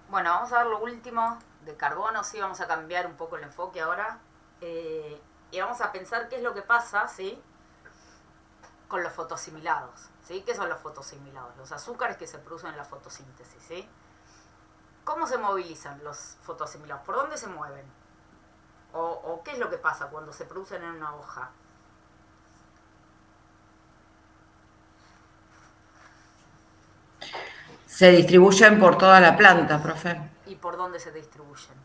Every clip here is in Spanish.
Bueno, vamos a ver lo último de carbono, sí, vamos a cambiar un poco el enfoque ahora. Y vamos a pensar qué es lo que pasa, ¿sí? Con los fotosimilados, ¿sí? ¿Qué son los fotosimilados? Los azúcares que se producen en la fotosíntesis, ¿sí? ¿Cómo se movilizan los fotosimilados? ¿Por dónde se mueven? ¿O qué es lo que pasa cuando se producen en una hoja? Se distribuyen por toda la planta, profe, ¿Y por dónde se distribuyen?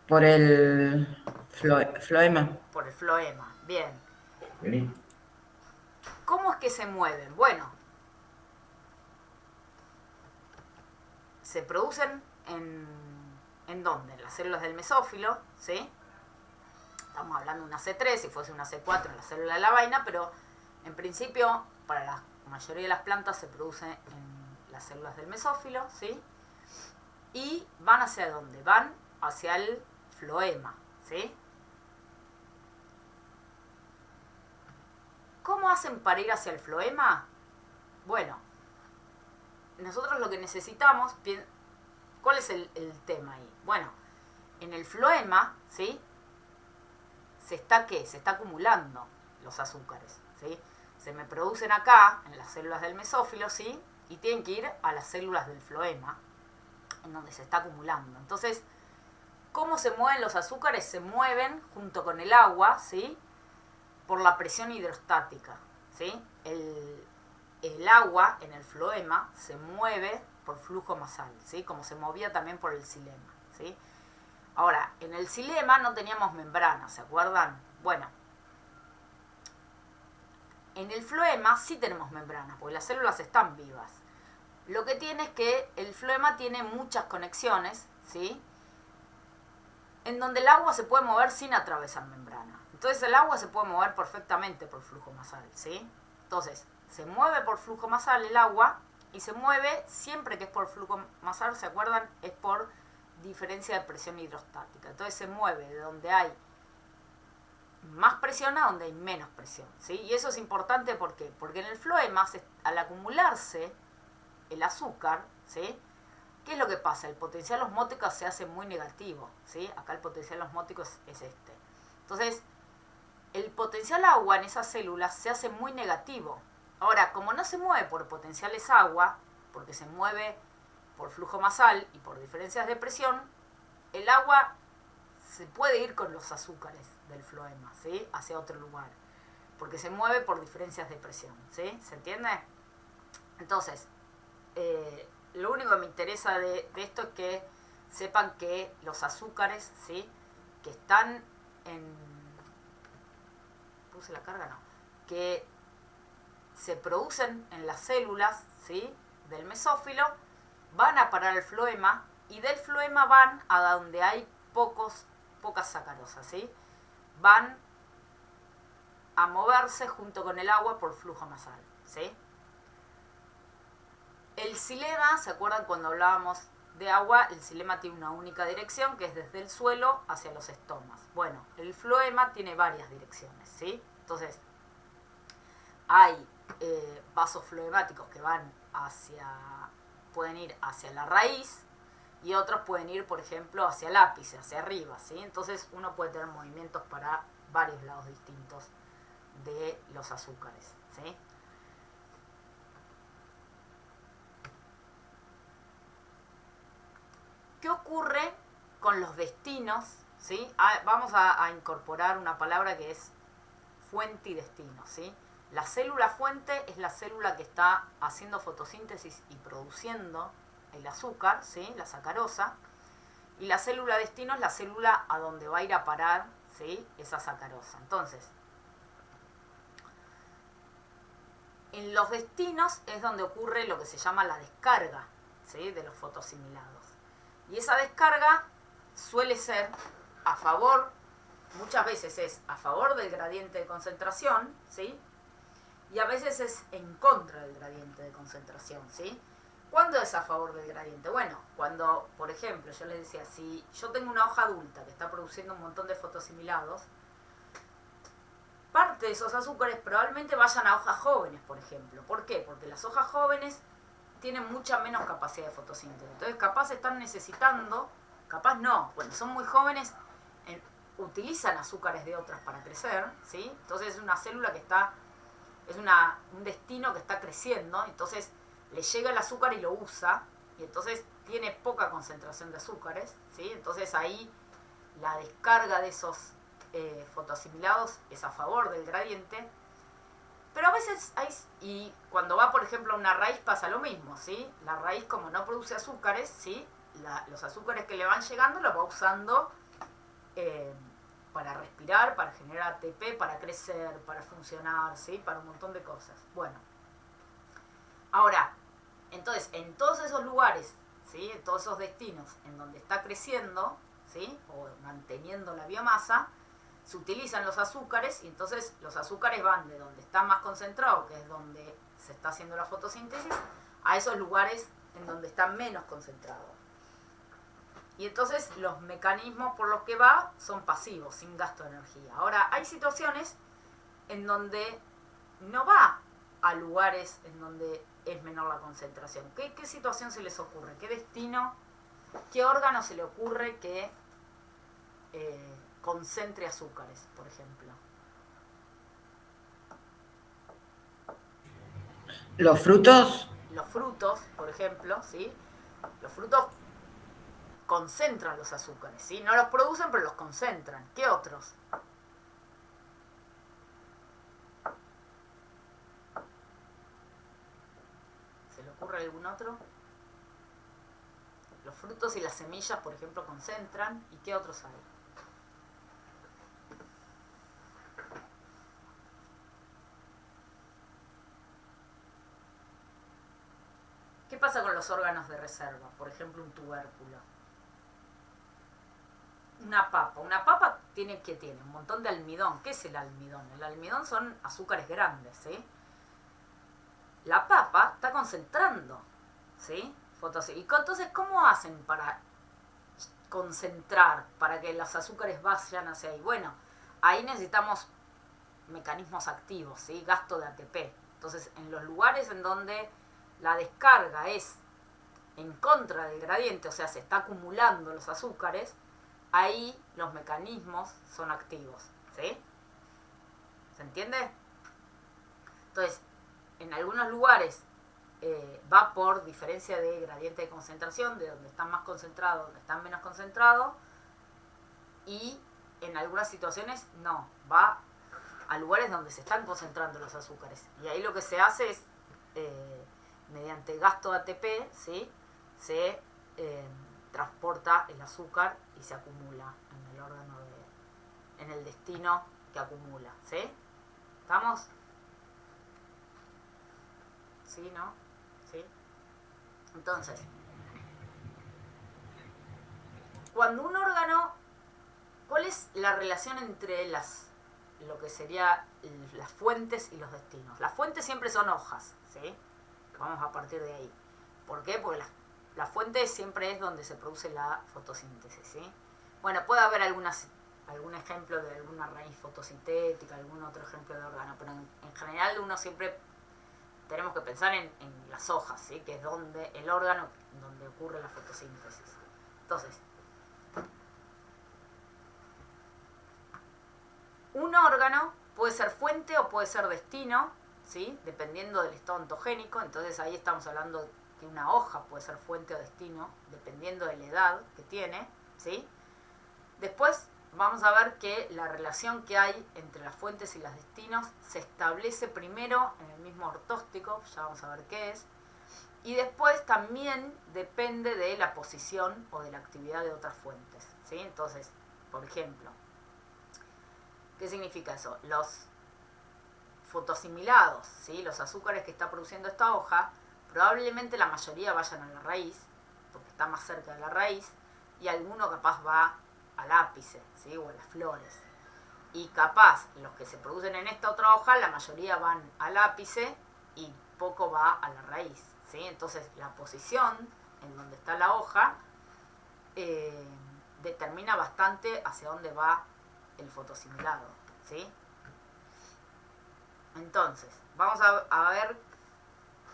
por el floema. Por el floema. Bien. ¿Cómo es que se mueven? Bueno, se producen ¿en dónde? En las células del mesófilo, ¿sí? Estamos hablando de una C3, si fuese una C4 en la célula de la vaina, pero en principio para la mayoría de las plantas se produce en las células del mesófilo, ¿sí? Y van hacia dónde? Van hacia el floema, ¿sí? ¿Cómo hacen para ir hacia el floema? Bueno, nosotros lo que necesitamos, ¿cuál es el tema ahí? Bueno, en el floema, ¿sí? Se está acumulando los azúcares, ¿sí? Se me producen acá, en las células del mesófilo, ¿sí? Y tienen que ir a las células del floema, en donde se está acumulando. Entonces, ¿cómo se mueven los azúcares? Se mueven junto con el agua, ¿sí? Por la presión hidrostática, ¿sí? El agua en el floema se mueve por flujo masal, ¿sí? Como se movía también por el xilema, ¿sí? Ahora, en el xilema no teníamos membrana, ¿se acuerdan? Bueno, en el floema sí tenemos membranas, porque las células están vivas. Lo que tiene es que el floema tiene muchas conexiones, ¿sí? En donde el agua se puede mover sin atravesar membrana. Entonces el agua se puede mover perfectamente por flujo masal, ¿sí? Entonces, se mueve por flujo masal el agua y se mueve siempre que es por flujo masal, ¿se acuerdan? Es por diferencia de presión hidrostática. Entonces se mueve de donde hay más presión a donde hay menos presión, ¿sí? Y eso es importante porque en el floema, al acumularse el azúcar, ¿sí? ¿Qué es lo que pasa? El potencial osmótico se hace muy negativo, ¿sí? Acá el potencial osmótico es este. Entonces, el potencial agua en esas células se hace muy negativo. Ahora, como no se mueve por potenciales agua, porque se mueve por flujo masal y por diferencias de presión, el agua se puede ir con los azúcares del floema, ¿sí? Hacia otro lugar, porque se mueve por diferencias de presión, ¿sí? ¿Se entiende? Entonces, lo único que me interesa de esto es que sepan que los azúcares, ¿sí? Que están en... ¿Puse la carga? No. Que se producen en las células, ¿sí? Del mesófilo, van a parar al floema y del floema van a donde hay pocas sacarosas, ¿sí? Van a moverse junto con el agua por flujo nasal, ¿sí? El xilema, ¿se acuerdan cuando hablábamos de agua? El xilema tiene una única dirección, que es desde el suelo hacia los estomas. Bueno, el floema tiene varias direcciones, ¿sí? Entonces, hay vasos floemáticos que van pueden ir hacia la raíz y otros pueden ir, por ejemplo, hacia el ápice, hacia arriba, ¿sí? Entonces uno puede tener movimientos para varios lados distintos de los azúcares, ¿sí? ¿Qué ocurre con los destinos? ¿Sí? Vamos a incorporar una palabra que es fuente y destino, ¿sí? La célula fuente es la célula que está haciendo fotosíntesis y produciendo el azúcar, ¿sí? La sacarosa. Y la célula destino es la célula a donde va a ir a parar, ¿sí? Esa sacarosa. Entonces, en los destinos es donde ocurre lo que se llama la descarga, ¿sí? De los fotosimilados. Y esa descarga suele ser a favor, muchas veces es a favor del gradiente de concentración, ¿sí? Y a veces es en contra del gradiente de concentración, ¿sí? ¿Cuándo es a favor del gradiente? Bueno, cuando, por ejemplo, yo les decía, si yo tengo una hoja adulta que está produciendo un montón de fotosimilados, parte de esos azúcares probablemente vayan a hojas jóvenes, por ejemplo. ¿Por qué? Porque las hojas jóvenes tienen mucha menos capacidad de fotosíntesis. Entonces capaz están necesitando, capaz no, cuando son muy jóvenes utilizan azúcares de otras para crecer, ¿sí? Entonces es una célula que está, un destino que está creciendo, entonces le llega el azúcar y lo usa, y entonces tiene poca concentración de azúcares, ¿sí? Entonces ahí la descarga de esos fotoasimilados es a favor del gradiente, pero a veces hay, y cuando va por ejemplo a una raíz pasa lo mismo, ¿sí? La raíz como no produce azúcares, ¿sí? Los azúcares que le van llegando los va usando para respirar, para generar ATP, para crecer, para funcionar, ¿sí? Para un montón de cosas. Bueno, ahora, entonces, en todos esos lugares, ¿sí? En todos esos destinos en donde está creciendo, ¿sí? O manteniendo la biomasa, se utilizan los azúcares y entonces los azúcares van de donde está más concentrado, que es donde se está haciendo la fotosíntesis, a esos lugares en donde está menos concentrado. Y entonces los mecanismos por los que va son pasivos, sin gasto de energía. Ahora, hay situaciones en donde no va a lugares en donde es menor la concentración. ¿Qué situación se les ocurre? ¿Qué destino, qué órgano se le ocurre que concentre azúcares, por ejemplo? ¿Los frutos? Los frutos, por ejemplo, ¿sí? Los frutos concentran los azúcares, ¿sí? No los producen, pero los concentran. ¿Qué otros? ¿Se le ocurre algún otro? Los frutos y las semillas, por ejemplo, concentran. ¿Y qué otros hay? ¿Qué pasa con los órganos de reserva? Por ejemplo, un tubérculo. Una papa. Una papa tiene un montón de almidón. ¿Qué es el almidón? El almidón son azúcares grandes, ¿sí? La papa está concentrando, ¿sí? Entonces, ¿cómo hacen para concentrar, para que los azúcares vayan hacia ahí? Bueno, ahí necesitamos mecanismos activos, ¿sí? Gasto de ATP. Entonces, en los lugares en donde la descarga es en contra del gradiente, o sea, se está acumulando los azúcares, ahí los mecanismos son activos, ¿sí? ¿Se entiende? Entonces, en algunos lugares va por diferencia de gradiente de concentración, de donde están más concentrados, donde están menos concentrados, y en algunas situaciones no, va a lugares donde se están concentrando los azúcares. Y ahí lo que se hace es, mediante gasto de ATP, ¿sí? Se transporta el azúcar y se acumula en el órgano, en el destino que acumula, ¿sí? ¿Estamos? ¿Sí, no? ¿Sí? Entonces, cuando un órgano, ¿cuál es la relación entre lo que sería las fuentes y los destinos? Las fuentes siempre son hojas, ¿sí? Vamos a partir de ahí. ¿Por qué? Porque la fuente siempre es donde se produce la fotosíntesis, ¿sí? Bueno, puede haber algún ejemplo de alguna raíz fotosintética, algún otro ejemplo de órgano, pero en general uno siempre tenemos que pensar en las hojas, ¿sí? Que es donde el órgano donde ocurre la fotosíntesis. Entonces, un órgano puede ser fuente o puede ser destino, ¿sí? Dependiendo del estado ontogénico. Entonces ahí estamos hablando que una hoja puede ser fuente o destino, dependiendo de la edad que tiene, ¿sí? Después vamos a ver que la relación que hay entre las fuentes y los destinos se establece primero en el mismo ortóstico, ya vamos a ver qué es, y después también depende de la posición o de la actividad de otras fuentes, ¿sí? Entonces, por ejemplo, ¿qué significa eso? Los fotoasimilados, ¿sí? Los azúcares que está produciendo esta hoja, probablemente la mayoría vayan a la raíz, porque está más cerca de la raíz, y alguno capaz va al ápice, ¿sí? O a las flores. Y capaz los que se producen en esta otra hoja, la mayoría van al ápice y poco va a la raíz, ¿sí? Entonces la posición en donde está la hoja determina bastante hacia dónde va el fotoasimilado, ¿sí? Entonces, vamos a ver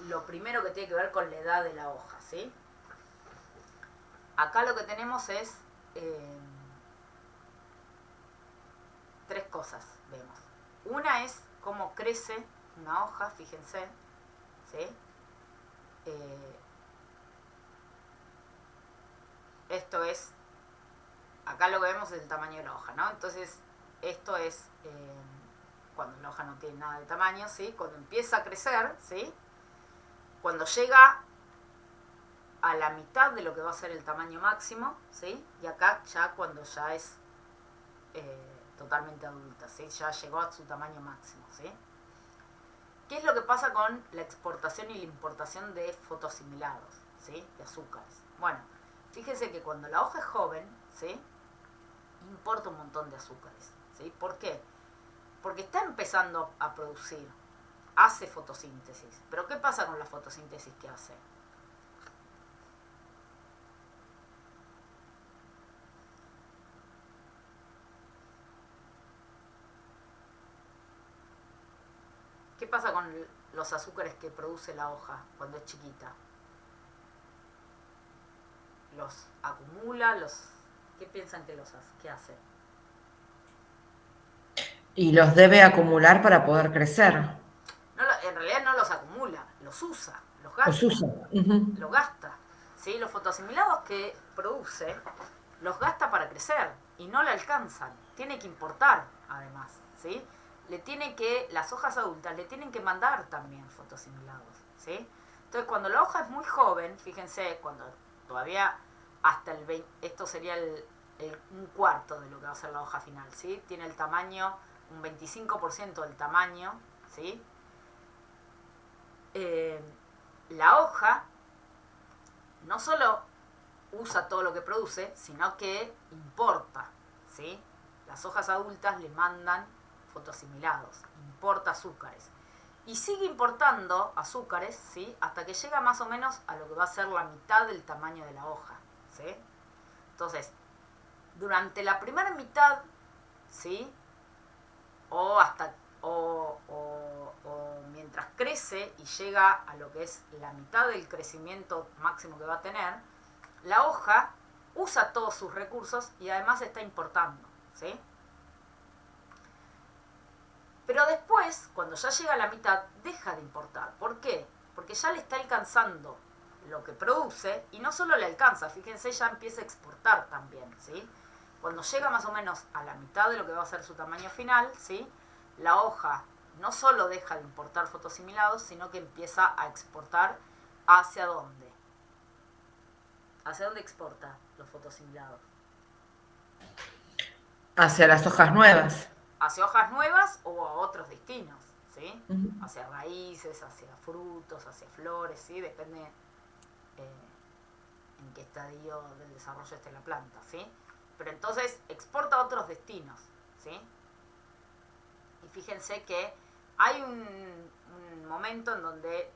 lo primero que tiene que ver con la edad de la hoja, ¿sí? Acá lo que tenemos es tres cosas, vemos. Una es cómo crece una hoja, fíjense, ¿sí? Esto es, acá lo que vemos es el tamaño de la hoja, ¿no? Entonces, esto es cuando la hoja no tiene nada de tamaño, ¿sí? Cuando empieza a crecer, ¿sí? Cuando llega a la mitad de lo que va a ser el tamaño máximo, ¿sí? Y acá ya cuando ya es totalmente adulta, ¿sí? Ya llegó a su tamaño máximo, ¿sí? ¿Qué es lo que pasa con la exportación y la importación de fotosimilados, ¿sí? De azúcares. Bueno, fíjense que cuando la hoja es joven, ¿sí? Importa un montón de azúcares, ¿sí? ¿Por qué? Porque está empezando a producir, hace fotosíntesis. Pero ¿qué pasa con la fotosíntesis que hace? ¿Qué pasa con los azúcares que produce la hoja cuando es chiquita? Los acumula, ¿qué piensan que hace? Y los debe acumular para poder crecer. No, en realidad no los acumula, los usa, los Los gasta, usa. Ujú. los gasta. ¿Sí? Los fotosimilados que produce los gasta para crecer y no le alcanzan. Tiene que importar, además, ¿sí? Las hojas adultas le tienen que mandar también fotosimilados, ¿sí? Entonces, cuando la hoja es muy joven, fíjense, cuando todavía hasta el 20, esto sería un cuarto de lo que va a ser la hoja final, ¿sí? Tiene el tamaño, un 25% del tamaño, ¿sí? La hoja no solo usa todo lo que produce, sino que importa, ¿sí? Las hojas adultas le mandan fotosimilados, importa azúcares. Y sigue importando azúcares, ¿sí? Hasta que llega más o menos a lo que va a ser la mitad del tamaño de la hoja, ¿sí? Entonces, durante la primera mitad, ¿sí? O mientras crece y llega a lo que es la mitad del crecimiento máximo que va a tener, la hoja usa todos sus recursos y además está importando, ¿sí? Pero después, cuando ya llega a la mitad, deja de importar. ¿Por qué? Porque ya le está alcanzando lo que produce y no solo le alcanza, fíjense, ya empieza a exportar también, ¿sí? Cuando llega más o menos a la mitad de lo que va a ser su tamaño final, ¿sí? La hoja no solo deja de importar fotosimilados, sino que empieza a exportar ¿hacia dónde? ¿Hacia dónde exporta los fotosimilados? Hacia las hojas nuevas. Hacia hojas nuevas o a otros destinos, ¿sí? Ujú. Hacia raíces, hacia frutos, hacia flores, ¿sí? Depende en qué estadio del desarrollo esté la planta, ¿sí? Pero entonces exporta a otros destinos, ¿sí? Y fíjense que hay un momento en donde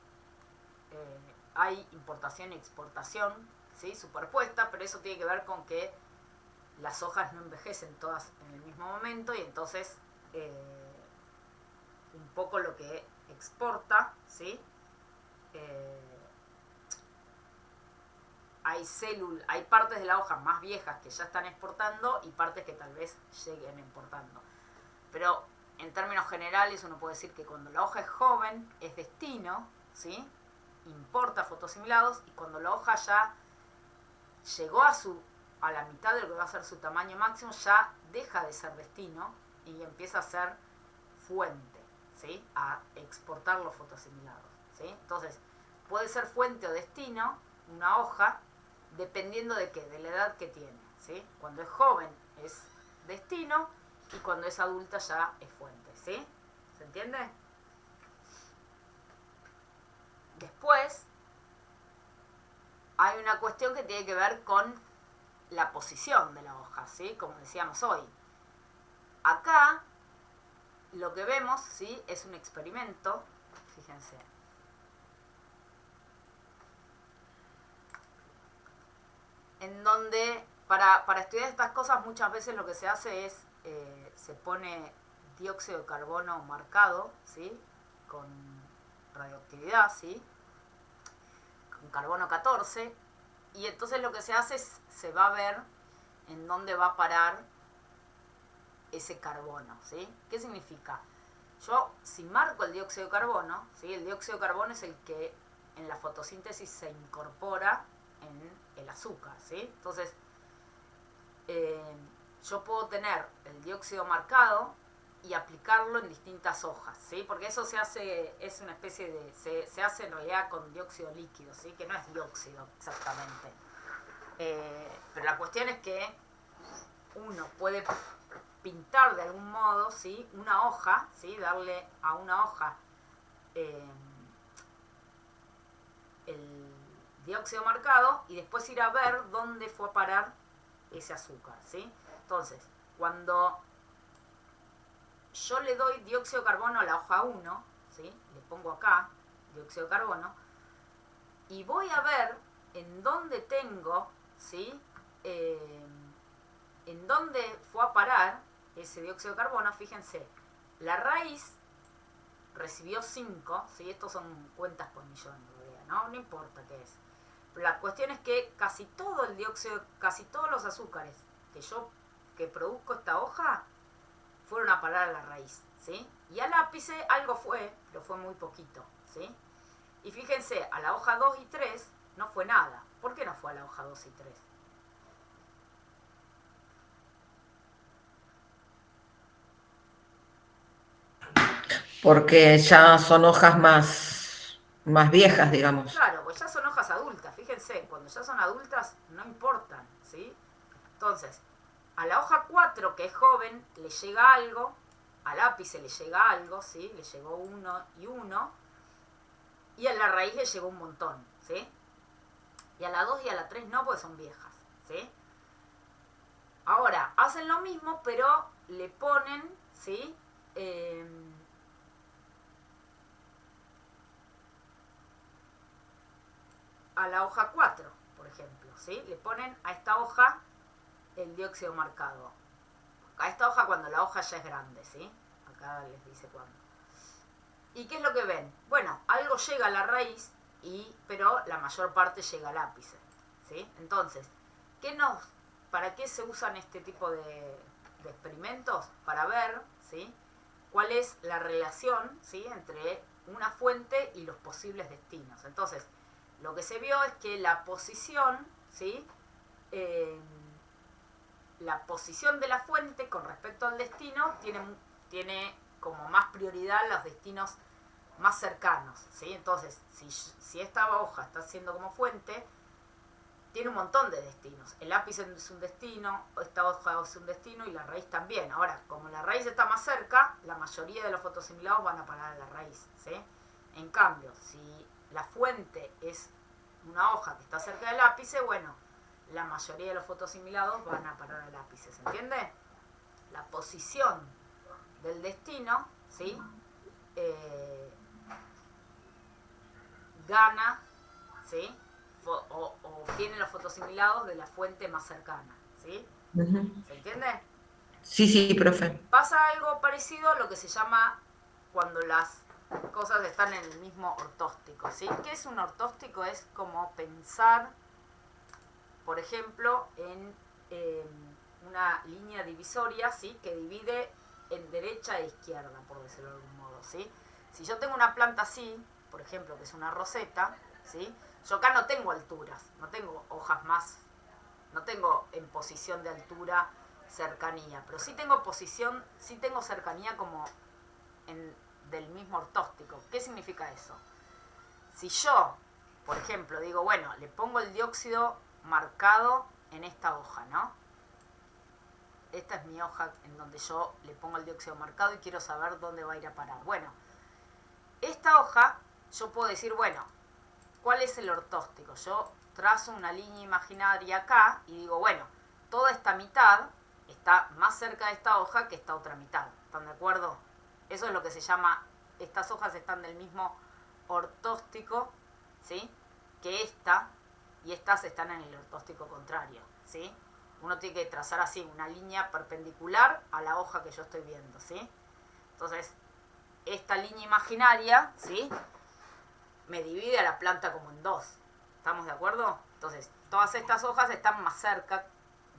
hay importación y exportación, ¿sí? Superpuesta, pero eso tiene que ver con que las hojas no envejecen todas en el mismo momento y entonces un poco lo que exporta, ¿sí? Hay partes de la hoja más viejas que ya están exportando y partes que tal vez lleguen exportando. Pero en términos generales uno puede decir que cuando la hoja es joven es destino, ¿sí? Importa fotosimilados, y cuando la hoja ya llegó a la mitad de lo que va a ser su tamaño máximo, ya deja de ser destino y empieza a ser fuente, ¿sí? A exportar los fotosimilados, ¿sí? Entonces, puede ser fuente o destino una hoja dependiendo de qué, de la edad que tiene, ¿sí? Cuando es joven es destino y cuando es adulta ya es fuente, ¿sí? ¿Se entiende? Después hay una cuestión que tiene que ver con la posición de la hoja, ¿sí? Como decíamos hoy. Acá lo que vemos, ¿sí? Es un experimento, fíjense. En donde para estudiar estas cosas muchas veces lo que se hace es, se pone dióxido de carbono marcado, ¿sí? Con radioactividad, ¿sí? un carbono 14, y entonces lo que se hace es, se va a ver en dónde va a parar ese carbono, ¿sí? ¿Qué significa? Yo, si marco el dióxido de carbono, ¿sí? El dióxido de carbono es el que en la fotosíntesis se incorpora en el azúcar, ¿sí? Entonces, yo puedo tener el dióxido marcado y aplicarlo en distintas hojas, ¿sí? Porque eso se hace, es una especie de, se hace en realidad con dióxido líquido, ¿sí? Que no es dióxido exactamente. Pero la cuestión es que uno puede pintar de algún modo, ¿sí? Una hoja, ¿sí? Darle a una hoja el dióxido marcado y después ir a ver dónde fue a parar ese azúcar, ¿sí? Entonces, cuando yo le doy dióxido de carbono a la hoja 1, ¿sí? Le pongo acá dióxido de carbono y voy a ver en dónde tengo, ¿sí? En dónde fue a parar ese dióxido de carbono. Fíjense, la raíz recibió 5, ¿sí? Estos son cuentas por millón, ¿no? No importa qué es. Pero la cuestión es que casi todo el dióxido, casi todos los azúcares que produzco esta hoja fueron a parar a la raíz, ¿sí? Y al ápice algo fue, pero fue muy poquito, ¿sí? Y fíjense, a la hoja 2 y 3 no fue nada. ¿Por qué no fue a la hoja 2 y 3? Porque ya son hojas más viejas, digamos. Claro, pues ya son hojas adultas, fíjense, cuando ya son adultas no importan, ¿sí? Entonces, a la hoja 4, que es joven, le llega algo, al ápice le llega algo, ¿sí? Le llegó 1 y 1, y a la raíz le llegó un montón, ¿sí? Y a la 2 y a la 3 no, porque son viejas, ¿sí? Ahora, hacen lo mismo, pero le ponen, ¿sí? A la hoja 4, por ejemplo, ¿sí? Le ponen a esta hoja el dióxido marcado. A esta hoja cuando la hoja ya es grande, ¿sí? Acá les dice cuándo. ¿Y qué es lo que ven? Bueno, algo llega a la raíz, pero la mayor parte llega al ápice, ¿sí? Entonces, ¿para qué se usan este tipo de experimentos? Para ver, ¿sí? Cuál es la relación, ¿sí? Entre una fuente y los posibles destinos. Entonces, lo que se vio es que la posición, ¿sí? La posición de la fuente con respecto al destino tiene como más prioridad los destinos más cercanos, ¿sí? Entonces, si esta hoja está siendo como fuente, tiene un montón de destinos. El ápice es un destino, esta hoja es un destino y la raíz también. Ahora, como la raíz está más cerca, la mayoría de los fotosimilados van a parar a la raíz, ¿sí? En cambio, si la fuente es una hoja que está cerca del ápice, bueno, la mayoría de los fotosimilados van a parar al ápice, ¿se entiende? La posición del destino, ¿sí? Gana, ¿sí? O obtiene los fotosimilados de la fuente más cercana, ¿sí? Ujú. ¿Se entiende? Sí, sí, profe. Pasa algo parecido a lo que se llama cuando las cosas están en el mismo ortóstico, ¿sí? ¿Qué es un ortóstico? Es como pensar, por ejemplo, en una línea divisoria, ¿sí? Que divide en derecha e izquierda, por decirlo de algún modo, ¿sí? Si yo tengo una planta así, por ejemplo, que es una roseta, ¿sí? Yo acá no tengo alturas, no tengo hojas más, no tengo en posición de altura cercanía, pero sí tengo cercanía como del mismo ortóstico. ¿Qué significa eso? Si yo, por ejemplo, digo, bueno, le pongo el dióxido marcado en esta hoja, ¿no? Esta es mi hoja en donde yo le pongo el dióxido marcado y quiero saber dónde va a ir a parar. Bueno, esta hoja yo puedo decir, bueno, ¿cuál es el ortóstico? Yo trazo una línea imaginaria acá y digo, bueno, toda esta mitad está más cerca de esta hoja que esta otra mitad. ¿Están de acuerdo? Eso es lo que se llama, estas hojas están del mismo ortóstico, ¿sí? Que esta, y estas están en el ortóstico contrario, ¿sí? Uno tiene que trazar así una línea perpendicular a la hoja que yo estoy viendo, ¿sí? Entonces, esta línea imaginaria, ¿sí? Me divide a la planta como en dos. ¿Estamos de acuerdo? Entonces, todas estas hojas están más cerca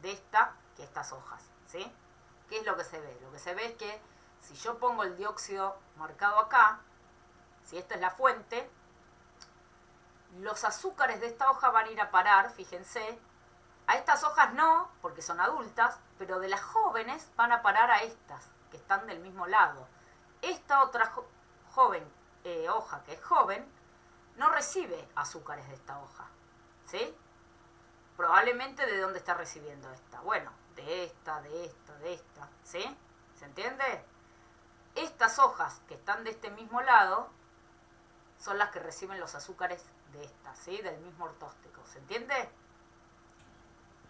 de esta que estas hojas, ¿sí? ¿Qué es lo que se ve? Lo que se ve es que si yo pongo el dióxido marcado acá, si esta es la fuente, los azúcares de esta hoja van a ir a parar, fíjense, a estas hojas no, porque son adultas, pero de las jóvenes van a parar a estas, que están del mismo lado. Esta otra hoja que es joven, no recibe azúcares de esta hoja, ¿sí? Probablemente de dónde está recibiendo esta. Bueno, de esta, ¿sí? ¿Se entiende? Estas hojas que están de este mismo lado son las que reciben los azúcares de esta, ¿sí? Del mismo ortóstico, ¿se entiende?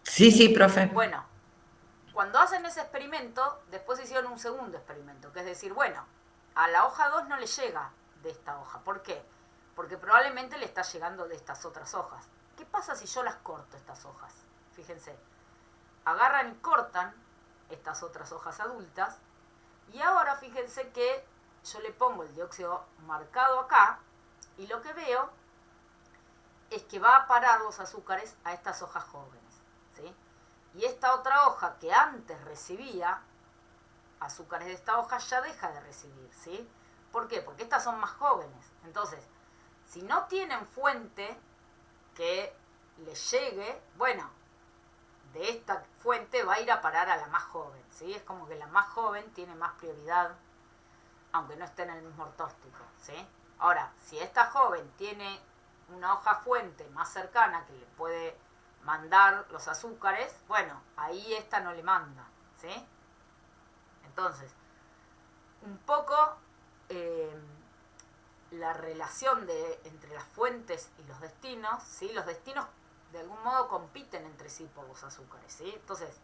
Sí, sí, profe. Bueno, cuando hacen ese experimento, después hicieron un segundo experimento, que es decir, bueno, a la hoja 2 no le llega de esta hoja. ¿Por qué? Porque probablemente le está llegando de estas otras hojas. ¿Qué pasa si yo las corto, estas hojas? Fíjense, agarran y cortan estas otras hojas adultas, y ahora fíjense que yo le pongo el dióxido marcado acá, y lo que veo es que va a parar los azúcares a estas hojas jóvenes, ¿sí? Y esta otra hoja que antes recibía azúcares de esta hoja ya deja de recibir, ¿sí? ¿Por qué? Porque estas son más jóvenes. Entonces, si no tienen fuente que les llegue, bueno, de esta fuente va a ir a parar a la más joven, ¿sí? Es como que la más joven tiene más prioridad, aunque no esté en el mismo ortóstico, ¿sí? Ahora, si esta joven tiene una hoja fuente más cercana que le puede mandar los azúcares, bueno, ahí esta no le manda, ¿sí? Entonces, un poco la relación entre las fuentes y los destinos, ¿sí? Los destinos de algún modo compiten entre sí por los azúcares, ¿sí? Entonces,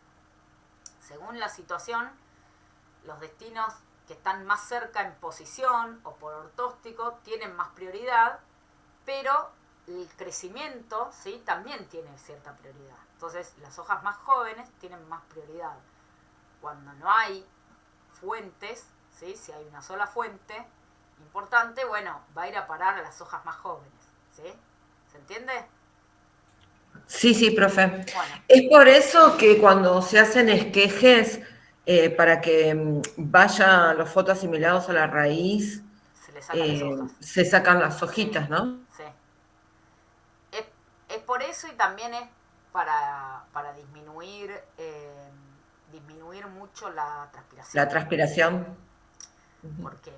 según la situación, los destinos que están más cerca en posición o por ortóstico tienen más prioridad, pero el crecimiento, ¿sí? También tiene cierta prioridad. Entonces, las hojas más jóvenes tienen más prioridad. Cuando no hay fuentes, ¿sí? Si hay una sola fuente importante, bueno, va a ir a parar a las hojas más jóvenes, ¿sí? ¿Se entiende? Sí, sí, profe. Bueno, Es por eso que cuando se hacen esquejes para que vayan los fotoasimilados a la raíz, se le sacan las hojas. se sacan las Sí, hojitas, ¿no? sí. Es, es por eso, y también es para disminuir mucho la La transpiración, transpiración. Ujú. porque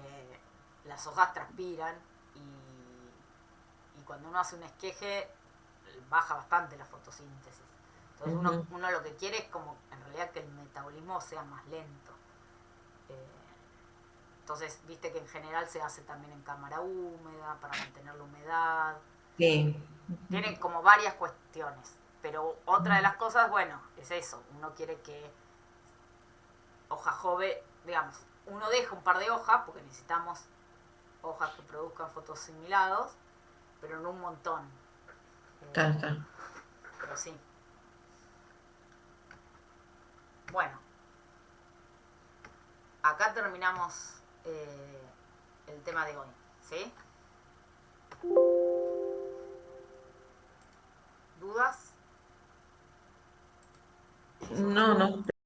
las hojas transpiran y cuando uno hace un esqueje baja bastante la fotosíntesis. Entonces Ujú. uno lo que quiere es como en realidad que el metabolismo sea más lento. Eh, entonces, viste que en general se hace también en cámara húmeda para mantener la humedad. Sí. Tienen como varias cuestiones. Pero otra de las cosas, bueno, es eso. Uno quiere que hoja joven, digamos, uno deja un par de hojas porque necesitamos hojas que produzcan fotosimilados, pero no un montón. Está, Eh, está. pero sí. Bueno, acá terminamos el tema de hoy, ¿sí? ¿Dudas? No, no.